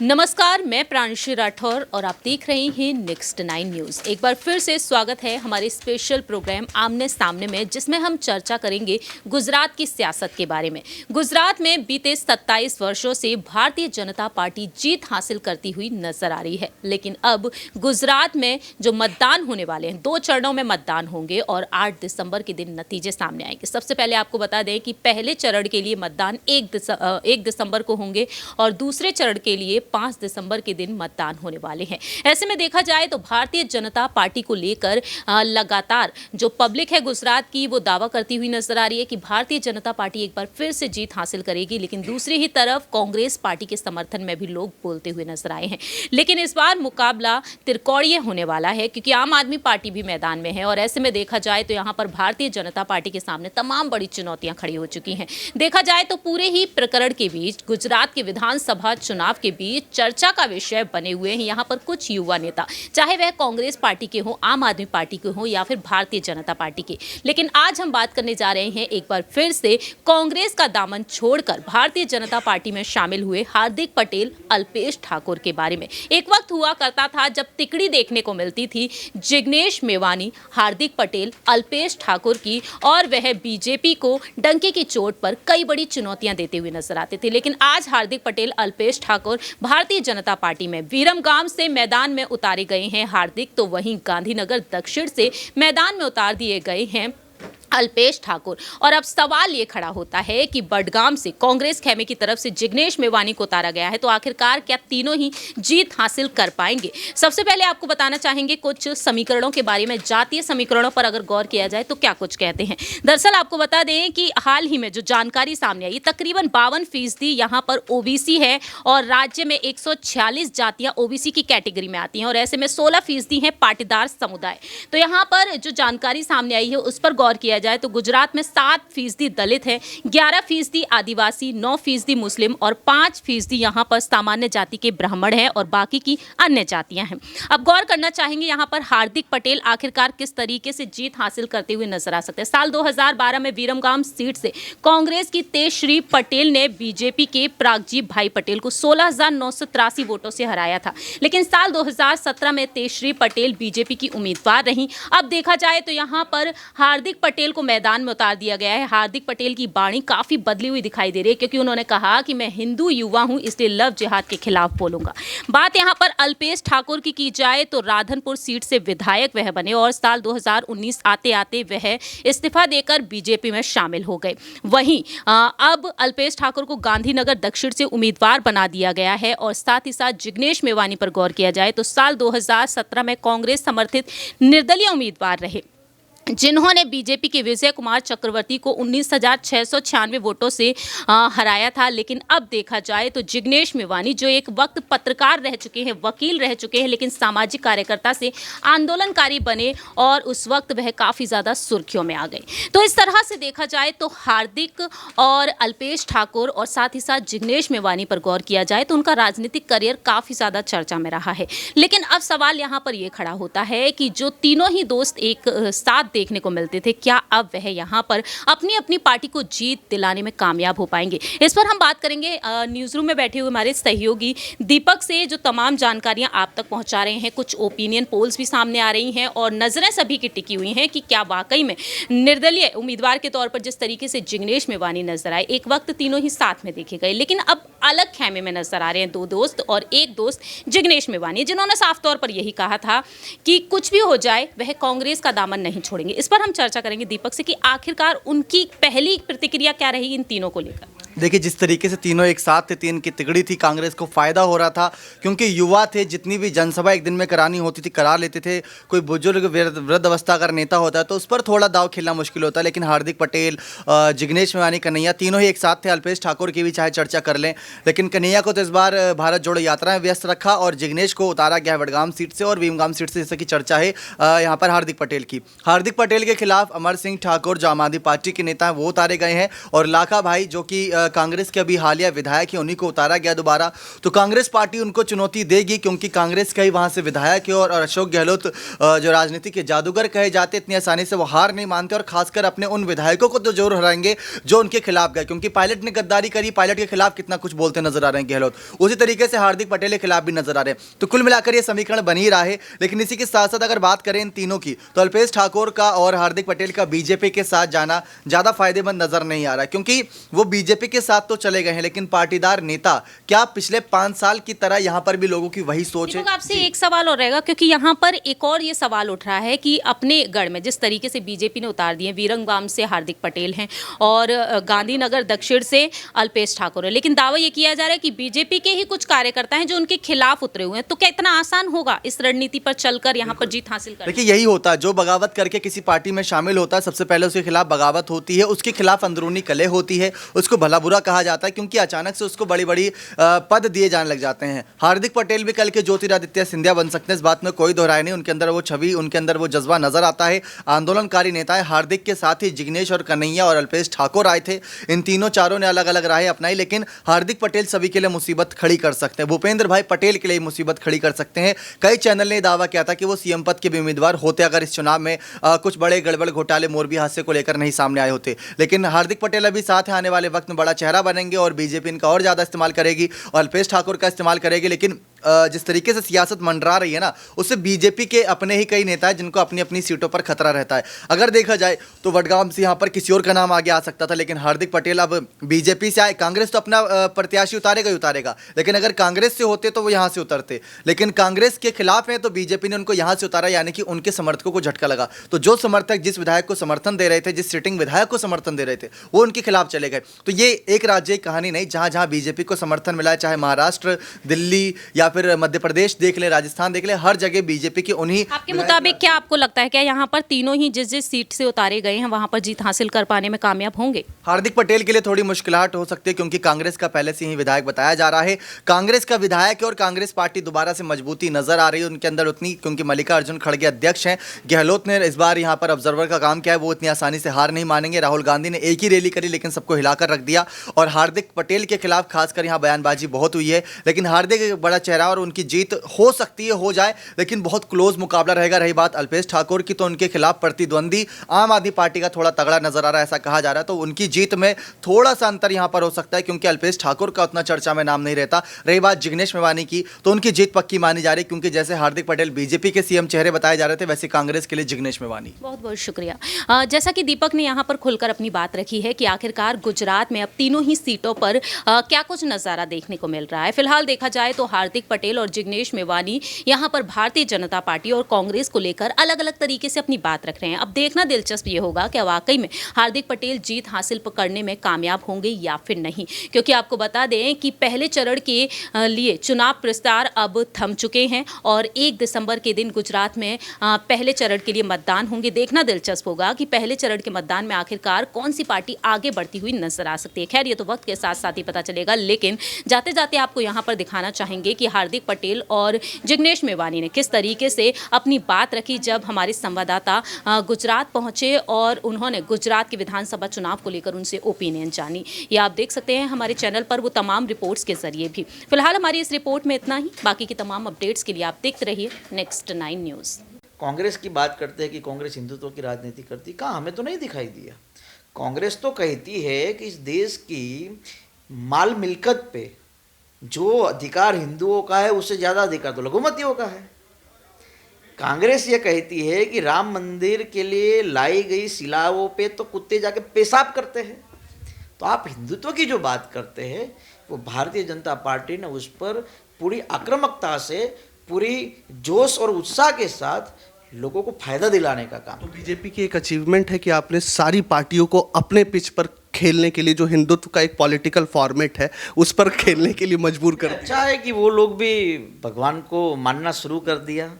नमस्कार, मैं प्रांशु राठौर और आप देख रहे हैं नेक्स्ट 9 न्यूज़। एक बार फिर से स्वागत है हमारे स्पेशल प्रोग्राम आमने सामने में, जिसमें हम चर्चा करेंगे गुजरात की सियासत के बारे में। गुजरात में बीते 27 वर्षों से भारतीय जनता पार्टी जीत हासिल करती हुई नजर आ रही है, लेकिन अब गुजरात में जो मतदान होने वाले हैं, 2 चरणों में मतदान होंगे और 8 दिसंबर के दिन नतीजे सामने आएंगे। सबसे पहले आपको बता दें कि पहले चरण के लिए मतदान 1 दिसंबर को होंगे और दूसरे चरण के लिए 5 दिसंबर के दिन मतदान होने वाले हैं। ऐसे में देखा जाए तो भारतीय जनता पार्टी को लेकर लगातार जो पब्लिक है गुजरात की, वो दावा करती हुई नजर आ रही है कि भारतीय जनता पार्टी एक बार फिर से जीत हासिल करेगी। लेकिन दूसरी ही तरफ कांग्रेस पार्टी के समर्थन में भी लोग बोलते हुए नजर आए हैं। लेकिन इस बार मुकाबला त्रिकोणीय होने वाला है, क्योंकि आम आदमी पार्टी भी मैदान में है और ऐसे में देखा जाए तो यहाँ पर भारतीय जनता पार्टी के सामने तमाम बड़ी चुनौतियां खड़ी हो चुकी हैं। देखा जाए तो पूरे ही प्रकरण के बीच, गुजरात के विधानसभा चुनाव के बीच चर्चा का विषय बने हुए हैं यहाँ पर कुछ युवा नेता, चाहे वह कांग्रेस पार्टी के हो, आम आदमी पार्टी के हो या फिर भारतीय जनता पार्टी के। लेकिन आज हम बात करने जा रहे हैं एक बार फिर से कांग्रेस का दामन छोड़कर भारतीय जनता पार्टी में शामिल हुए हार्दिक पटेल, अल्पेश ठाकुर के बारे में। एक वक्त हुआ करता था जब तिकड़ी देखने को मिलती थी जिग्नेश मेवानी, हार्दिक पटेल, अल्पेश ठाकुर की, और वह बीजेपी को डंके की चोट पर कई बड़ी चुनौतियां देते हुए नजर आते थे। लेकिन आज हार्दिक पटेल, अल्पेश ठाकुर भारतीय जनता पार्टी में विरमगाम से मैदान में उतारे गए हैं हार्दिक, तो वहीं गांधीनगर दक्षिण से मैदान में उतार दिए गए हैं अल्पेश ठाकुर। और अब सवाल ये खड़ा होता है कि बडगाम से कांग्रेस खेमे की तरफ से जिग्नेश मेवानी को उतारा गया है, तो आखिरकार क्या तीनों ही जीत हासिल कर पाएंगे? सबसे पहले आपको बताना चाहेंगे कुछ समीकरणों के बारे में। जातीय समीकरणों पर अगर गौर किया जाए तो क्या कुछ कहते हैं। दरअसल आपको बता दें कि हाल ही में जो जानकारी सामने आई, तकरीबन 52% यहाँ पर ओबीसी है और राज्य में 146 जातियां ओबीसी की कैटेगरी में आती हैं और ऐसे में 16% है पाटीदार समुदाय। तो यहाँ पर जो जानकारी सामने आई है उस पर गौर किया जाए तो गुजरात में 7% दलित है, 11% आदिवासी, 9% मुस्लिम और 5% यहाँ पर सामान्य जाति के ब्राह्मण है और बाकी की अन्य जातियां हैं। अब गौर करना चाहेंगे यहाँ पर हार्दिक पटेल आखिरकार किस तरीके से जीत हासिल करते हुए नजर आ सकते हैं। साल 2012 में विरमगाम सीट से कांग्रेस की तेजश्री पटेल ने बीजेपी के प्रागजीत भाई पटेल को 16,983 वोटों से हराया था। लेकिन साल 2017 में तेजश्री पटेल बीजेपी की उम्मीदवार रही। अब देखा जाए तो यहाँ पर हार्दिक पटेल को मैदान में उतार दिया गया है। हार्दिक पटेल की वाणी काफी बदली हुई दिखाई दे रही है, क्योंकि उन्होंने कहा कि मैं हिंदू युवा हूं, इसलिए लव जिहाद के खिलाफ बोलूंगा। बात यहां पर अल्पेश ठाकुर की जाए तो राधनपुर सीट से विधायक वह बने और साल 2019 आते आते वह इस्तीफा देकर बीजेपी में शामिल हो गए। वहीं अब अल्पेश ठाकुर को गांधीनगर दक्षिण से उम्मीदवार बना दिया गया है और साथ ही साथ जिग्नेश मेवानी पर गौर किया जाए तो साल 2017 में कांग्रेस समर्थित निर्दलीय उम्मीदवार रहे, जिन्होंने बीजेपी के विजय कुमार चक्रवर्ती को 19,696 वोटों से हराया था। लेकिन अब देखा जाए तो जिग्नेश मेवानी, जो एक वक्त पत्रकार रह चुके हैं, वकील रह चुके हैं, लेकिन सामाजिक कार्यकर्ता से आंदोलनकारी बने और उस वक्त वह काफ़ी ज़्यादा सुर्खियों में आ गए। तो इस तरह से देखा जाए तो हार्दिक और अल्पेश ठाकुर और साथ ही साथ जिग्नेश मेवानी पर गौर किया जाए तो उनका राजनीतिक करियर काफ़ी ज़्यादा चर्चा में रहा है। लेकिन अब सवाल यहाँ पर यह खड़ा होता है कि जो तीनों ही दोस्त एक साथ देखने को मिलते थे, क्या अब वह यहाँ पर अपनी अपनी पार्टी को जीत दिलाने में कामयाब हो पाएंगे? इस पर हम बात करेंगे न्यूज़ रूम में बैठे हुए हमारे सहयोगी दीपक से, जो तमाम जानकारियां आप तक पहुंचा रहे हैं। कुछ ओपिनियन पोल्स भी सामने आ रही हैं और नजरें सभी की टिकी हुई हैं कि क्या वाकई में निर्दलीय उम्मीदवार के तौर पर जिस तरीके से जिग्नेश मेवानी नजर आए, एक वक्त तीनों ही साथ में देखे गए, लेकिन अब अलग खेमे में नजर आ रहे हैं 2 दोस्त और एक दोस्त जिग्नेश मेवानी, जिन्होंने साफ तौर पर यही कहा था कि कुछ भी हो जाए वह कांग्रेस का दामन नहीं छोड़ेंगे। इस पर हम चर्चा करेंगे दीपक से कि आखिरकार उनकी पहली प्रतिक्रिया क्या रही इन तीनों को लेकर। देखिए, जिस तरीके से तीनों एक साथ थे, 3 की तिगड़ी थी, कांग्रेस को फायदा हो रहा था क्योंकि युवा थे। जितनी भी जनसभा एक दिन में करानी होती थी करा लेते थे। कोई बुजुर्ग वृद्ध अवस्था अगर नेता होता है तो उस पर थोड़ा दाव खेलना मुश्किल होता है। लेकिन हार्दिक पटेल, जिग्नेश मेवानी, कन्हैया, तीनों ही एक साथ थे। अल्पेश ठाकुर की भी चाहे चर्चा कर लें, लेकिन कन्हैया को तो इस बार भारत जोड़ो यात्रा में व्यस्त रखा और जिग्नेश को उतारा गया वडगाम सीट से और भीमगाम सीट से, जैसा कि चर्चा है यहाँ पर हार्दिक पटेल की। हार्दिक पटेल के खिलाफ अमर सिंह ठाकुर, जो आम आदमी पार्टी के नेता हैं, वो उतारे गए हैं और लाखा भाई, जो कि कांग्रेस के अभी हालिया विधायक हैं उन्हीं को उतारा गया दोबारा, तो कांग्रेस पार्टी उनको चुनौती देगी, क्योंकि कांग्रेस का ही वहाँ से विधायक है और अशोक गहलोत जो राजनीति के जादूगर कहे जाते, इतनी आसानी से वो हार नहीं मानते और खासकर अपने उन विधायकों को तो जरूर हराएंगे जो उनके खिलाफ गए, क्योंकि पायलट ने गद्दारी करी, पायलट के खिलाफ कितना कुछ बोलते नजर आ रहे हैं गहलोत, उसी तरीके से हार्दिक पटेल के खिलाफ भी नजर आ रहे हैं। तो कुल मिलाकर ये समीकरण बन ही रहा है। लेकिन इसी के साथ साथ अगर बात करें इन तीनों की, तो अल्पेश ठाकोर का और हार्दिक पटेल का बीजेपी के साथ जाना ज्यादा फायदेमंद नजर नहीं आ रहा, क्योंकि वो बीजेपी के साथ तो चले गए हैं, लेकिन पाटीदार नेता क्या पिछले 5 साल की तरह यहां पर भी लोगों की वही सोच है? आपसे एक सवाल और रहेगा, क्योंकि यहाँ पर एक और ये सवाल उठ रहा है कि अपने गढ़ में जिस तरीके से बीजेपी ने उतार दिए, वीरंगवाम से हार्दिक पटेल हैं और गांधीनगर दक्षिण से अल्पेश ठाकोर है, लेकिन दावा ये किया जा रहा है कि बीजेपी के ही कुछ कार्यकर्ता हैं जो उनके खिलाफ उतरे हुए हैं। तो क्या इतना आसान होगा इस रणनीति पर चलकर यहाँ पर जीत हासिल करना? देखिए, यही होता है, जो बगावत करके किसी पार्टी में शामिल होता है सबसे पहले उसके खिलाफ बगावत होती है, उसके खिलाफ अंदरूनी कलह होती है, उसको भला बुरा कहा जाता है, क्योंकि अचानक से उसको बड़ी बड़ी पद दिए जाने लग जाते हैं। हार्दिक पटेल भी कल के ज्योतिरादित्य सिंधिया बन सकते हैं, इस बात में कोई दोहराय नहीं। उनके अंदर वो छवि, उनके अंदर वो जज्बा नजर आता है, आंदोलनकारी नेता है। हार्दिक के साथ ही जिग्नेश और कन्हैया और अल्पेश ठाकुर आए थे, इन तीनों चारों ने अलग अलग राहें अपनाई, लेकिन हार्दिक पटेल सभी के लिए मुसीबत खड़ी कर सकते हैं। भूपेंद्र भाई पटेल के लिए मुसीबत खड़ी कर सकते हैं। कई चैनल ने दावा किया था कि वो सीएम पद के भी उम्मीदवार होते अगर इस चुनाव में कुछ बड़े गड़बड़ घोटाले मोरबी हादसे को लेकर नहीं सामने आए होते, लेकिन हार्दिक पटेल अभी साथ है, आने वाले वक्त में बड़ा चेहरा बनेंगे और बीजेपी इनका और ज्यादा इस्तेमाल करेगी और अल्पेश ठाकुर का इस्तेमाल करेगी। लेकिन जिस तरीके से सियासत मंडरा रही है ना, उससे बीजेपी के अपने ही कई नेता हैं जिनको अपनी अपनी सीटों पर खतरा रहता है। अगर देखा जाए तो वडगाम से यहाँ पर किसी और का नाम आगे आ सकता था, लेकिन हार्दिक पटेल अब बीजेपी से आए, कांग्रेस तो अपना प्रत्याशी उतारेगा ही उतारेगा, लेकिन अगर कांग्रेस से होते तो वो यहाँ से उतरते, लेकिन कांग्रेस के खिलाफ है तो बीजेपी ने उनको यहाँ से उतारा, यानी कि उनके समर्थकों को झटका लगा। तो जो समर्थक जिस विधायक को समर्थन दे रहे थे, जिस सिटिंग विधायक को समर्थन दे रहे थे, वो उनके खिलाफ चले गए। तो ये एक राज्य की कहानी नहीं, जहाँ जहाँ बीजेपी को समर्थन मिला है, चाहे महाराष्ट्र, दिल्ली या फिर मध्य प्रदेश देख ले, राजस्थान देख ले, हर जगह बीजेपी की उन्हीं। आपके मुताबिक क्या आपको लगता है क्या यहाँ पर तीनों ही जिस जिस सीट से उतारे गए हैं वहां पर जीत हासिल कर पाने में कामयाब होंगे? हार्दिक पटेल के लिए थोड़ी मुश्किलात हो सकती है, क्योंकि कांग्रेस का पहले से ही विधायक बताया जा रहा है, कांग्रेस का विधायक है और कांग्रेस पार्टी दोबारा से मजबूती नजर आ रही है उनके अंदर उतनी, क्योंकि मल्लिकार्जुन खड़गे अध्यक्ष हैं, गहलोत ने इस बार यहाँ पर ऑब्जर्वर का काम किया है, वो इतनी आसानी से हार नहीं मानेंगे। राहुल गांधी ने एक ही रैली करी लेकिन सबको हिलाकर रख दिया, और हार्दिक पटेल के खिलाफ खासकर यहाँ बयानबाजी बहुत हुई है, लेकिन हार्दिक एक बड़ा चेहरा और उनकी जीत हो सकती है, हो जाए, लेकिन बहुत क्लोज मुकाबला रहेगा। रही बात अल्पेश ठाकुर की, तो उनके खिलाफ प्रतिद्वंदी आम आदमी पार्टी का थोड़ा तगड़ा नजर आ रहा है, ऐसा कहा जा रहा है, तो उनकी जीत में थोड़ा सा अंतर यहां पर हो सकता है, क्योंकि अल्पेश ठाकुर का उतना चर्चा में नाम नहीं रहता। रही बात जिग्नेश मेवानी की, तो उनकी जीत पक्की मानी जा रही है, क्योंकि जैसे हार्दिक पटेल बीजेपी के सीएम चेहरे बताए जा रहे थे, वैसे कांग्रेस के लिए जिग्नेश मेवानी। बहुत बहुत शुक्रिया। जैसा कि दीपक ने यहाँ पर खुलकर अपनी बात रखी है कि आखिरकार गुजरात में अब तीनों ही सीटों पर क्या कुछ नज़ारा देखने को मिल रहा है। फिलहाल देखा जाए तो हार्दिक पटेल और जिग्नेश मेवानी यहाँ पर भारतीय जनता पार्टी और कांग्रेस को लेकर अलग अलग तरीके से अपनी बात रख रहे हैं। अब देखना दिलचस्प ये होगा कि वाकई में हार्दिक पटेल जीत हासिल करने में कामयाब होंगे या फिर नहीं, क्योंकि आपको बता दें कि पहले चरण के लिए चुनाव प्रस्ताव अब थम चुके हैं और 1 दिसंबर के दिन गुजरात में पहले चरण के लिए मतदान होंगे। देखना दिलचस्प होगा कि पहले चरण के मतदान में आखिरकार कौन सी पार्टी आगे बढ़ती हुई नजर आ सकती है। खैर, ये तो वक्त के साथ साथ ही पता चलेगा, लेकिन जाते जाते आपको यहाँ पर दिखाना चाहेंगे कि हार्दिक पटेल और जिग्नेश मेवानी ने किस तरीके से अपनी बात रखी जब हमारे संवाददाता गुजरात पहुंचे और उन्होंने गुजरात के विधानसभा चुनाव को लेकर उनसे ओपिनियन जानी। ये आप देख सकते हैं हमारे चैनल पर वो तमाम रिपोर्ट्स के जरिए भी। फिलहाल हमारी इस रिपोर्ट में इतना ही, बाकी की तमाम अपडेट्स के लिए आप देखते रहिए नेक्स्ट 9 न्यूज़। कांग्रेस की बात करते हैं कि कांग्रेस हिंदुत्व की राजनीति करती, कहाँ हमें तो नहीं दिखाई दिया। कांग्रेस तो कहती है कि इस देश की माल मिल्कत पे जो अधिकार हिंदुओं का है उससे ज़्यादा अधिकार तो लघुमतियों का है। कांग्रेस ये कहती है कि राम मंदिर के लिए लाई गई शिलाओं पे तो कुत्ते जाके पेशाब करते हैं। तो आप हिंदुत्व की जो बात करते हैं वो भारतीय जनता पार्टी ने उस पर पूरी आक्रामकता से, पूरी जोश और उत्साह के साथ लोगों को फायदा दिलाने का काम। तो बीजेपी की एक अचीवमेंट है कि आपने सारी पार्टियों को अपने पिच पर खेलने के लिए, जो हिंदुत्व का एक पॉलिटिकल फॉर्मेट है, उस पर खेलने के लिए मजबूर कर दिया। अच्छा है कि वो लोग भी भगवान को मानना शुरू कर दिया,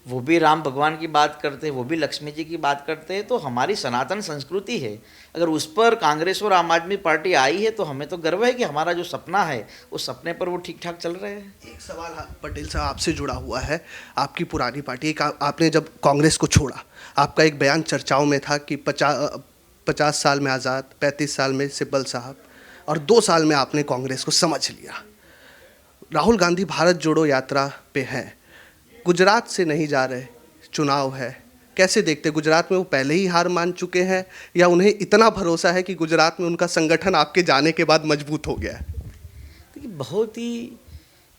वो भी राम भगवान की बात करते हैं, वो भी लक्ष्मी जी की बात करते हैं। तो हमारी सनातन संस्कृति है, अगर उस पर कांग्रेस और आम आदमी पार्टी आई है तो हमें तो गर्व है कि हमारा जो सपना है उस सपने पर वो ठीक ठाक चल रहे हैं। एक सवाल पटेल साहब आपसे जुड़ा हुआ है, आपकी पुरानी पार्टी, एक आपने जब कांग्रेस को छोड़ा, आपका एक बयान चर्चाओं में था कि 50 साल में आज़ाद, 35 साल में सिब्बल साहब, और 2 साल में आपने कांग्रेस को समझ लिया। राहुल गांधी भारत जोड़ो यात्रा पे हैं, गुजरात से नहीं जा रहे, चुनाव है, कैसे देखते? गुजरात में वो पहले ही हार मान चुके हैं या उन्हें इतना भरोसा है कि गुजरात में उनका संगठन आपके जाने के बाद मजबूत हो गया है? देखिए, बहुत ही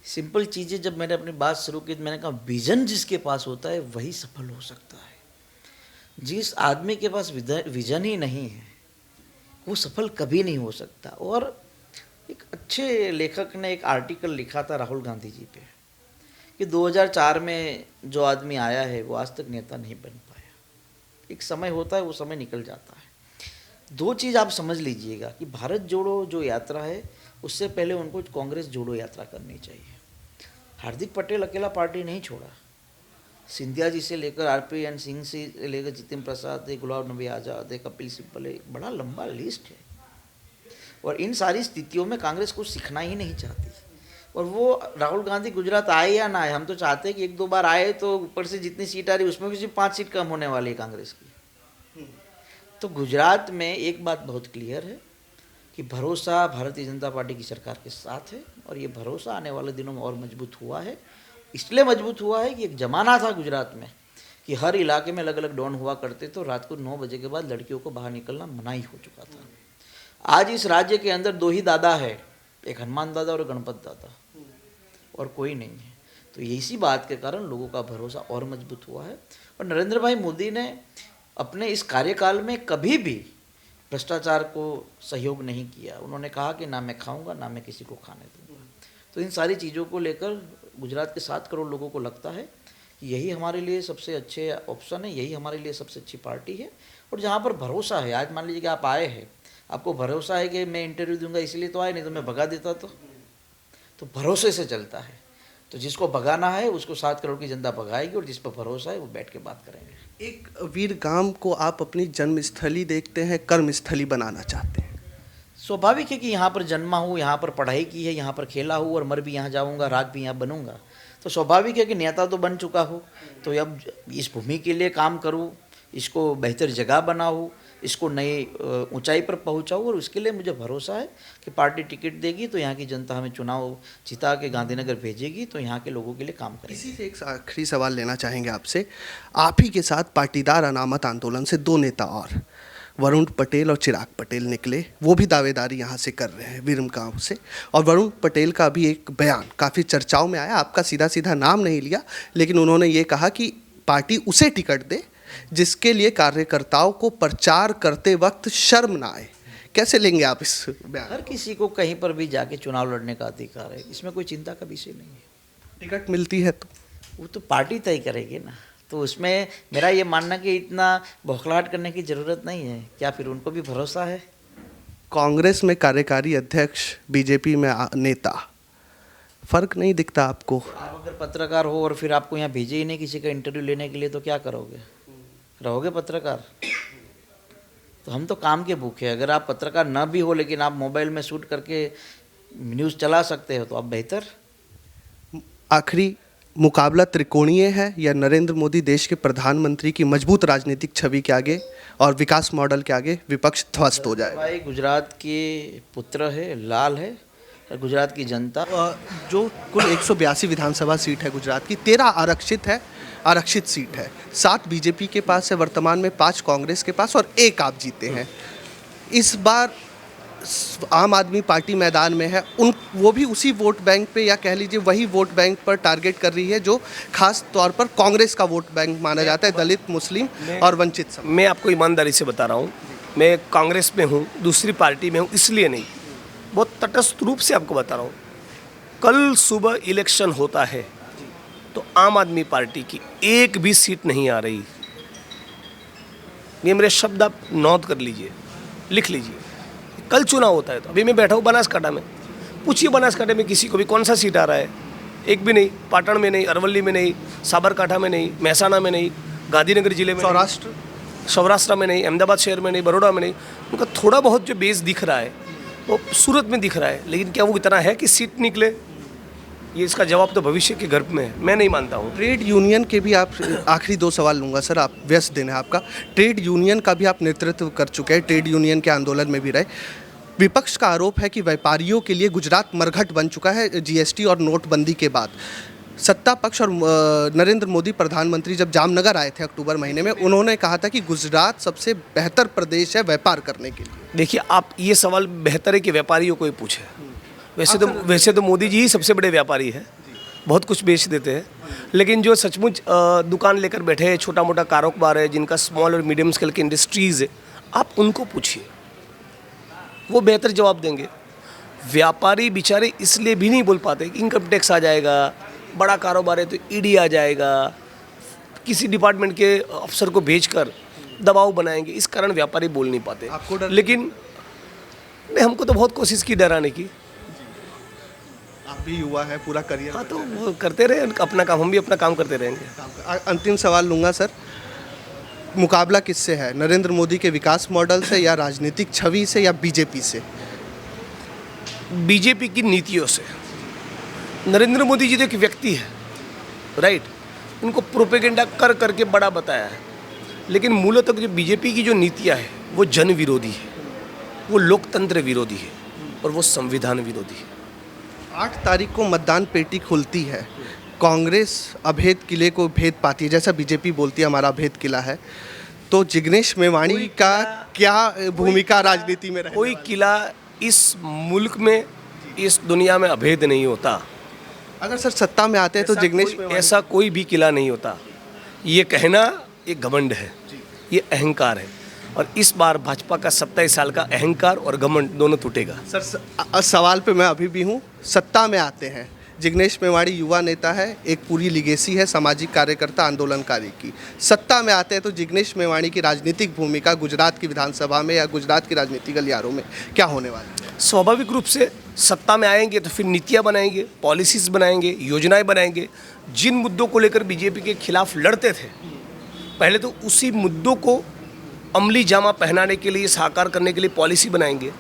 सिंपल चीज़ें जब मैंने अपनी बात शुरू की तो मैंने कहा विजन जिसके पास होता है वही सफल हो सकता है। जिस आदमी के पास विजन ही नहीं है वो सफल कभी नहीं हो सकता। और एक अच्छे लेखक ने एक आर्टिकल लिखा था राहुल गांधी जी पे कि 2004 में जो आदमी आया है वो आज तक नेता नहीं बन पाया। एक समय होता है, वो समय निकल जाता है। 2 चीज़ आप समझ लीजिएगा कि भारत जोड़ो जो यात्रा है उससे पहले उनको कांग्रेस जोड़ो यात्रा करनी चाहिए। हार्दिक पटेल अकेला पार्टी नहीं छोड़ा, सिंधिया जी से लेकर RPN सिंह से लेकर जितेंद्र प्रसाद है, गुलाम नबी आज़ाद है, कपिल सिब्बल है, बड़ा लंबा लिस्ट है। और इन सारी स्थितियों में कांग्रेस कुछ सीखना ही नहीं चाहती। और वो राहुल गांधी गुजरात आए या ना आए, हम तो चाहते हैं कि 1-2 बार आए तो ऊपर से जितनी सीट आ रही उसमें भी सिर्फ 5 सीट कम होने वाली है कांग्रेस की। तो गुजरात में एक बात बहुत क्लियर है कि भरोसा भारतीय जनता पार्टी की सरकार के साथ है और ये भरोसा आने वाले दिनों में और मजबूत हुआ है। इसलिए मजबूत हुआ है कि एक ज़माना था गुजरात में कि हर इलाके में अलग अलग डॉन हुआ करते थे, तो रात को 9 बजे के बाद लड़कियों को बाहर निकलना मनाही हो चुका था। आज इस राज्य के अंदर 2 ही दादा है, एक हनुमान दादा और गणपत दादा, और कोई नहीं है। तो इसी बात के कारण लोगों का भरोसा और मजबूत हुआ है। और नरेंद्र भाई मोदी ने अपने इस कार्यकाल में कभी भी भ्रष्टाचार को सहयोग नहीं किया। उन्होंने कहा कि ना मैं खाऊंगा ना मैं किसी को खाने दूंगा। तो इन सारी चीज़ों को लेकर गुजरात के 7 करोड़ लोगों को लगता है कि यही हमारे लिए सबसे अच्छे ऑप्शन है, यही हमारे लिए सबसे अच्छी पार्टी है। और जहाँ पर भरोसा है, आज मान लीजिए कि आप आए हैं, आपको भरोसा है कि मैं इंटरव्यू दूंगा इसलिए तो आए, नहीं तो मैं भगा देता। तो भरोसे से चलता है। तो जिसको भगाना है उसको 7 करोड़ की जनता भगाएगी और जिस पर भरोसा है वो बैठ के बात करेंगे। एक वीरगाम को आप अपनी जन्मस्थली देखते हैं, कर्मस्थली बनाना चाहते हैं। स्वाभाविक है कि यहाँ पर जन्मा हूँ, यहाँ पर पढ़ाई की है, यहाँ पर खेला हूँ और मर भी यहाँ जाऊँगा, राग भी यहाँ बनूँगा। तो स्वाभाविक है कि नेता तो बन चुका हूँ, तो अब इस भूमि के लिए काम करूँ, इसको बेहतर जगह बनाऊँ, इसको नई ऊंचाई पर पहुँचाऊँ। और उसके लिए मुझे भरोसा है कि पार्टी टिकट देगी तो यहाँ की जनता हमें चुनाव जिता के गांधीनगर भेजेगी, तो यहाँ के लोगों के लिए काम करेगी। इसी से एक आखिरी सवाल लेना चाहेंगे आपसे। आप ही के साथ पाटीदार अनामत आंदोलन से 2 नेता और वरुण पटेल और चिराग पटेल निकले, वो भी दावेदारी यहाँ से कर रहे हैं विरमगांव से। और वरुण पटेल का भी एक बयान काफ़ी चर्चाओं में आया, आपका सीधा सीधा नाम नहीं लिया, लेकिन उन्होंने ये कहा कि पार्टी उसे टिकट दे जिसके लिए कार्यकर्ताओं को प्रचार करते वक्त शर्म ना आए। कैसे लेंगे आप इस बयान? हर किसी को कहीं पर भी जाके चुनाव लड़ने का अधिकार है, इसमें कोई चिंता का विषय नहीं है। टिकट मिलती है तो वो तो पार्टी तय करेगी ना, तो उसमें मेरा ये मानना कि इतना बौखलाहट करने की ज़रूरत नहीं है। क्या फिर उनको भी भरोसा है? कांग्रेस में कार्यकारी अध्यक्ष, बीजेपी में नेता, फर्क नहीं दिखता आपको? आप अगर पत्रकार हो और फिर आपको यहाँ भेजे ही नहीं किसी का इंटरव्यू लेने के लिए, तो क्या करोगे? रहोगे पत्रकार? तो हम तो काम के भूखे हैं। अगर आप पत्रकार ना भी हो लेकिन आप मोबाइल में शूट करके न्यूज़ चला सकते हो तो आप बेहतर। आखिरी मुकाबला त्रिकोणीय है या नरेंद्र मोदी देश के प्रधानमंत्री की मजबूत राजनीतिक छवि के आगे और विकास मॉडल के आगे विपक्ष ध्वस्त हो जाए? भाई गुजरात के पुत्र है, लाल है, और गुजरात की जनता जो कुल 182 विधानसभा सीट है गुजरात की, 13 आरक्षित सीट है, 7 बीजेपी के पास है वर्तमान में, 5 कांग्रेस के पास और 1 आप जीते हैं। इस बार आम आदमी पार्टी मैदान में है, वो भी उसी वोट बैंक पे या कह लीजिए वही वोट बैंक पर टारगेट कर रही है जो खास तौर पर कांग्रेस का वोट बैंक माना जाता है, दलित, मुस्लिम और वंचित समाज। मैं आपको ईमानदारी से बता रहा हूँ, मैं कांग्रेस में हूँ, दूसरी पार्टी में हूँ, इसलिए नहीं, बहुत तटस्थ रूप से आपको बता रहा हूँ। कल सुबह इलेक्शन होता है तो आम आदमी पार्टी की एक भी सीट नहीं आ रही। ये मेरे शब्द आप नोट कर लीजिए, लिख लीजिए। कल चुनाव होता है तो अभी मैं बैठा हूँ बनासकाठा में, पूछिए बनासकाठा में किसी को भी कौन सा सीट आ रहा है? एक भी नहीं। पाटण में नहीं, अरवली में नहीं, साबरकाठा में नहीं, महसाना में नहीं, गांधीनगर जिले में, सौराष्ट्र में नहीं, अहमदाबाद शहर में नहीं, बड़ौदा में नहीं। उनका थोड़ा बहुत जो बेस दिख रहा है वो सूरत में दिख रहा है, लेकिन क्या वो इतना है कि सीट निकले? ये इसका जवाब तो भविष्य के गर्भ में है, मैं नहीं मानता हूँ। ट्रेड यूनियन के भी आप, आखिरी 2 सवाल लूँगा सर, आप व्यस्त दिन है आपका। ट्रेड यूनियन का भी आप नेतृत्व कर चुके हैं, ट्रेड यूनियन के आंदोलन में भी रहे। विपक्ष का आरोप है कि व्यापारियों के लिए गुजरात मरघट बन चुका है जीएसटी और नोटबंदी के बाद। सत्ता पक्ष और नरेंद्र मोदी प्रधानमंत्री जब जामनगर आए थे अक्टूबर महीने में, उन्होंने कहा था कि गुजरात सबसे बेहतर प्रदेश है व्यापार करने के लिए। देखिए, आप ये सवाल बेहतर है कि व्यापारियों को ही पूछे। वैसे तो मोदी जी ही सबसे बड़े व्यापारी है, बहुत कुछ बेच देते हैं, लेकिन जो सचमुच दुकान लेकर बैठे हैं, छोटा मोटा कारोबार है, जिनका स्मॉल और मीडियम स्केल की इंडस्ट्रीज़ है, आप उनको पूछिए, वो बेहतर जवाब देंगे। व्यापारी बेचारे इसलिए भी नहीं बोल पाते कि इनकम टैक्स आ जाएगा, बड़ा कारोबार है तो ईडी आ जाएगा, किसी डिपार्टमेंट के अफसर को भेजकर दबाव बनाएंगे, इस कारण व्यापारी बोल नहीं पाते। आपको डर? लेकिन नहीं, हमको तो बहुत कोशिश की डराने की। आप भी युवा है, पूरा करियर। हाँ, तो वो करते रहे अपना काम, हम भी अपना काम करते रहेंगे। अंतिम सवाल लूँगा सर, मुकाबला किससे है? नरेंद्र मोदी के विकास मॉडल से, या राजनीतिक छवि से, या बीजेपी से? बीजेपी की नीतियों से। नरेंद्र मोदी जी तो एक व्यक्ति है, राइट, उनको प्रोपेगेंडा कर करके बड़ा बताया है, लेकिन मूलतः जो बीजेपी की जो नीतियाँ है वो जन विरोधी है, वो लोकतंत्र विरोधी है और वो संविधान विरोधी है। 8 तारीख को मतदान पेटी खुलती है, कांग्रेस अभेद किले को भेद पाती है, जैसा बीजेपी बोलती है हमारा अभेद किला है, तो जिग्नेश मेवाणी का क्या भूमिका राजनीति में रहेगी? कोई किला इस मुल्क में, इस दुनिया में अभेद नहीं होता। अगर सर सत्ता में आते हैं तो जिग्नेश ऐसा कोई भी किला नहीं होता। ये कहना एक घमंड है, ये अहंकार है, और इस बार भाजपा का 27 साल का अहंकार और घमंड दोनों टूटेगा। सर सवाल पे मैं अभी भी हूँ, सत्ता में आते हैं, जिग्नेश मेवाणी युवा नेता है, एक पूरी लिगेसी है सामाजिक कार्यकर्ता आंदोलनकारी की, सत्ता में आते हैं तो जिग्नेश मेवाणी की राजनीतिक भूमिका गुजरात की विधानसभा में या गुजरात की राजनीतिक गलियारों में क्या होने वाली है? स्वाभाविक रूप से सत्ता में आएंगे तो फिर नीतियाँ बनाएंगे, पॉलिसीज़ बनाएंगे, योजनाएं बनाएंगे। जिन मुद्दों को लेकर बीजेपी के खिलाफ लड़ते थे, पहले तो उसी मुद्दों को अमली जामा पहनाने के लिए, साकार करने के लिए पॉलिसी बनाएंगे।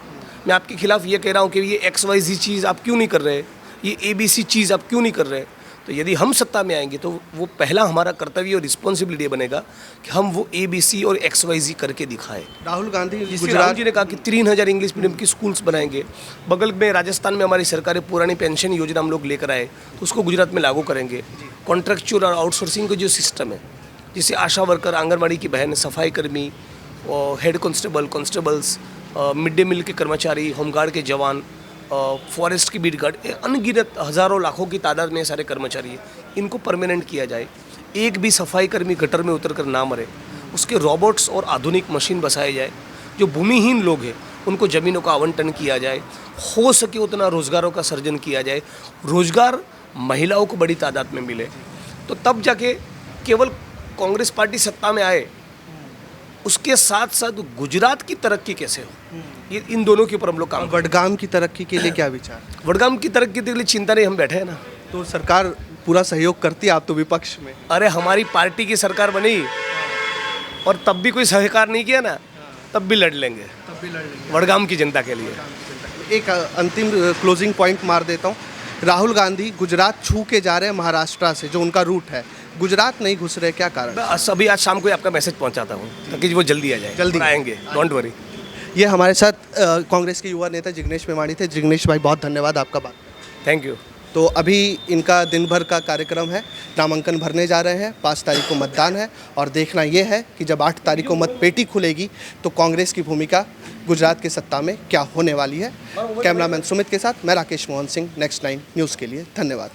मैं आपके खिलाफ ये कह रहा हूँ कि ये XYZ चीज़ आप क्यों नहीं कर रहे, ये ABC चीज़ आप क्यों नहीं कर रहे। तो यदि हम सत्ता में आएंगे तो वो पहला हमारा कर्तव्य और रिस्पॉन्सिबिलिटी बनेगा कि हम वो ABC और XYZ करके दिखाएं। राहुल गांधी राहुल गुजरात जी ने कहा कि 3000 इंग्लिश मीडियम की स्कूल्स बनाएंगे। बगल में राजस्थान में हमारी सरकार पुरानी पेंशन योजना हम लोग लेकर आए, तो उसको गुजरात में लागू करेंगे। कॉन्ट्रैक्चुअल और आउटसोर्सिंग का जो सिस्टम है, जिससे आशा वर्कर, आंगनबाड़ी की बहन, सफाई कर्मी, head constables, mid day meal के कर्मचारी, होमगार्ड के जवान, फॉरेस्ट की बीट गार्ड, अनगिनत हज़ारों लाखों की तादाद में सारे कर्मचारी हैं, इनको परमानेंट किया जाए। एक भी सफाई कर्मी गटर में उतर कर ना मरे, उसके रोबोट्स और आधुनिक मशीन बसाए जाए। जो भूमिहीन लोग हैं उनको ज़मीनों का आवंटन किया जाए, हो सके उतना रोज़गारों का सृजन किया जाए, रोज़गार महिलाओं को बड़ी तादाद में मिले, तो तब जाके केवल कांग्रेस पार्टी सत्ता में आए। उसके साथ साथ गुजरात की तरक्की कैसे हो, ये इन दोनों के ऊपर हम लोग काम। वडगाम की तरक्की के लिए क्या विचार? वडगाम की तरक्की के लिए चिंता नहीं, हम बैठे हैं ना। तो सरकार पूरा सहयोग करती है, आप तो विपक्ष में। अरे हमारी पार्टी की सरकार बनी और तब भी कोई सहकार नहीं किया ना, तब भी लड़ लेंगे वडगाम की जनता के लिए। एक अंतिम क्लोजिंग पॉइंट मार देता हूँ, राहुल गांधी गुजरात छू के जा रहे हैं महाराष्ट्र से, जो उनका रूट है, गुजरात नहीं घुस रहे, क्या कारण? अभी आज शाम को ही आपका मैसेज पहुंचाता हूँ ताकि वो जल्दी आ जाए। जल्दी आएंगे, डोंट वरी। ये हमारे साथ कांग्रेस के युवा नेता जिग्नेश मेवाणी थे। जिग्नेश भाई, बहुत धन्यवाद आपका बात। Thank you. तो अभी इनका दिन भर का कार्यक्रम है, नामांकन भरने जा रहे हैं, 5 तारीख को मतदान है, और देखना यह है कि जब 8 तारीख को मतपेटी खुलेगी तो कांग्रेस की भूमिका गुजरात के सत्ता में क्या होने वाली है। कैमरामैन सुमित के साथ मैं राकेश मोहन सिंह, नेक्स्ट 9 न्यूज़ के लिए धन्यवाद।